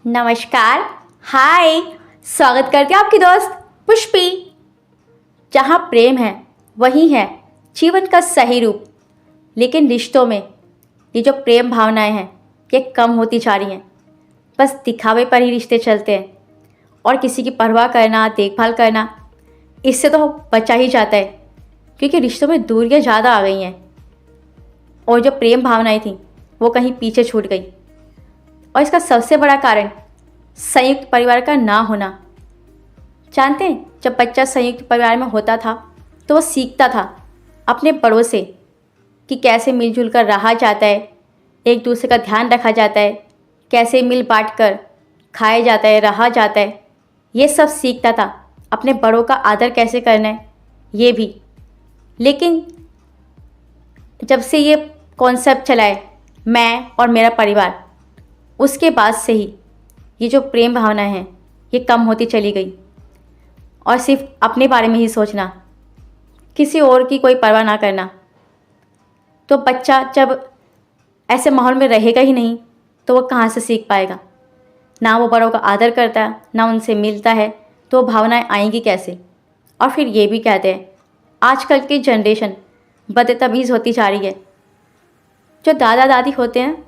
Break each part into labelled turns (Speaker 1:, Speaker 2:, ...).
Speaker 1: नमस्कार। हाय। स्वागत करते हैं आपकी दोस्त पुष्पी। जहाँ प्रेम है वही है जीवन का सही रूप। लेकिन रिश्तों में ये जो प्रेम भावनाएं हैं ये कम होती जा रही हैं। बस दिखावे पर ही रिश्ते चलते हैं और किसी की परवाह करना, देखभाल करना, इससे तो बचा ही जाता है, क्योंकि रिश्तों में दूरियां ज़्यादा आ गई हैं और जो प्रेम भावनाएं थी वो कहीं पीछे छूट गई। और इसका सबसे बड़ा कारण संयुक्त परिवार का ना होना। जानते हैं, जब बच्चा संयुक्त परिवार में होता था तो वो सीखता था अपने बड़ों से कि कैसे मिलजुल कर रहा जाता है, एक दूसरे का ध्यान रखा जाता है, कैसे मिल बांट कर खाया जाता है, रहा जाता है। ये सब सीखता था, अपने बड़ों का आदर कैसे करना है ये भी। लेकिन जब से ये कॉन्सेप्ट चला है मैं और मेरा परिवार, उसके बाद से ही ये जो प्रेम भावना है ये कम होती चली गई और सिर्फ अपने बारे में ही सोचना, किसी और की कोई परवाह ना करना। तो बच्चा जब ऐसे माहौल में रहेगा ही नहीं तो वो कहाँ से सीख पाएगा। ना वो बड़ों का आदर करता है, ना उनसे मिलता है, तो वो भावनाएं आएंगी कैसे। और फिर ये भी कहते हैं आजकल की जनरेशन बदतमीज़ होती जा रही है। जो दादा दादी होते हैं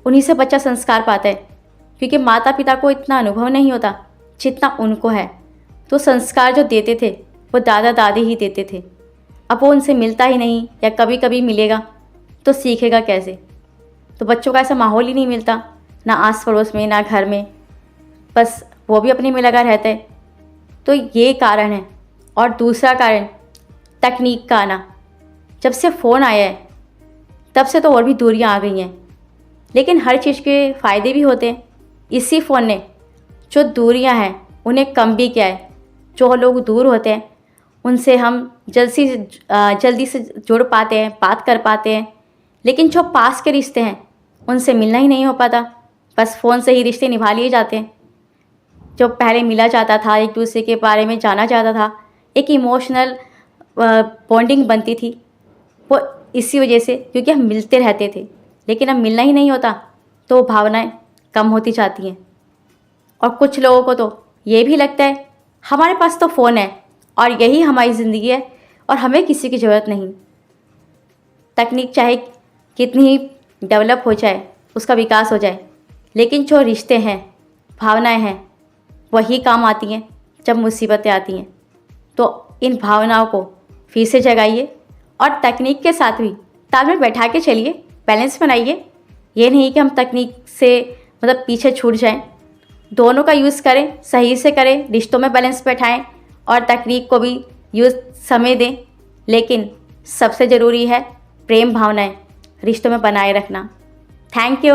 Speaker 1: उन्हीं से बच्चा संस्कार पाता है, क्योंकि माता पिता को इतना अनुभव नहीं होता जितना उनको है। तो संस्कार जो देते थे वो दादा दादी ही देते थे। अब वो उनसे मिलता ही नहीं या कभी कभी मिलेगा तो सीखेगा कैसे। तो बच्चों का ऐसा माहौल ही नहीं मिलता, ना आस पड़ोस में ना घर में, बस वो भी अपने में लगा रहता है। तो ये कारण है। और दूसरा कारण तकनीक का आना। जब से फ़ोन आया है तब से तो और भी दूरियां आ गई हैं। लेकिन हर चीज़ के फ़ायदे भी होते हैं। इसी फ़ोन ने जो दूरियां हैं उन्हें कम भी किया है। जो लोग दूर होते हैं उनसे हम जल्दी से जुड़ पाते हैं, बात कर पाते हैं। लेकिन जो पास के रिश्ते हैं उनसे मिलना ही नहीं हो पाता, बस फ़ोन से ही रिश्ते निभा लिए जाते हैं। जो पहले मिला जाता था, एक दूसरे के बारे में जाना जाता था, एक इमोशनल बॉन्डिंग बनती थी, वो इसी वजह से क्योंकि हम मिलते रहते थे। लेकिन अब मिलना ही नहीं होता तो भावनाएं कम होती जाती हैं। और कुछ लोगों को तो ये भी लगता है हमारे पास तो फ़ोन है और यही हमारी ज़िंदगी है और हमें किसी की ज़रूरत नहीं। तकनीक चाहे कितनी ही डेवलप हो जाए, उसका विकास हो जाए, लेकिन जो रिश्ते हैं, भावनाएं हैं, वही काम आती हैं जब मुसीबतें आती हैं। तो इन भावनाओं को फिर से जगाइए और तकनीक के साथ भी तालमेल बैठा के चलिए, बैलेंस बनाइए। ये नहीं कि हम तकनीक से पीछे छूट जाएं। दोनों का यूज़ करें, सही से करें, रिश्तों में बैलेंस बैठाएं और तकनीक को भी यूज़ समय दें। लेकिन सबसे ज़रूरी है प्रेम भावनाएं रिश्तों में बनाए रखना। Thank you.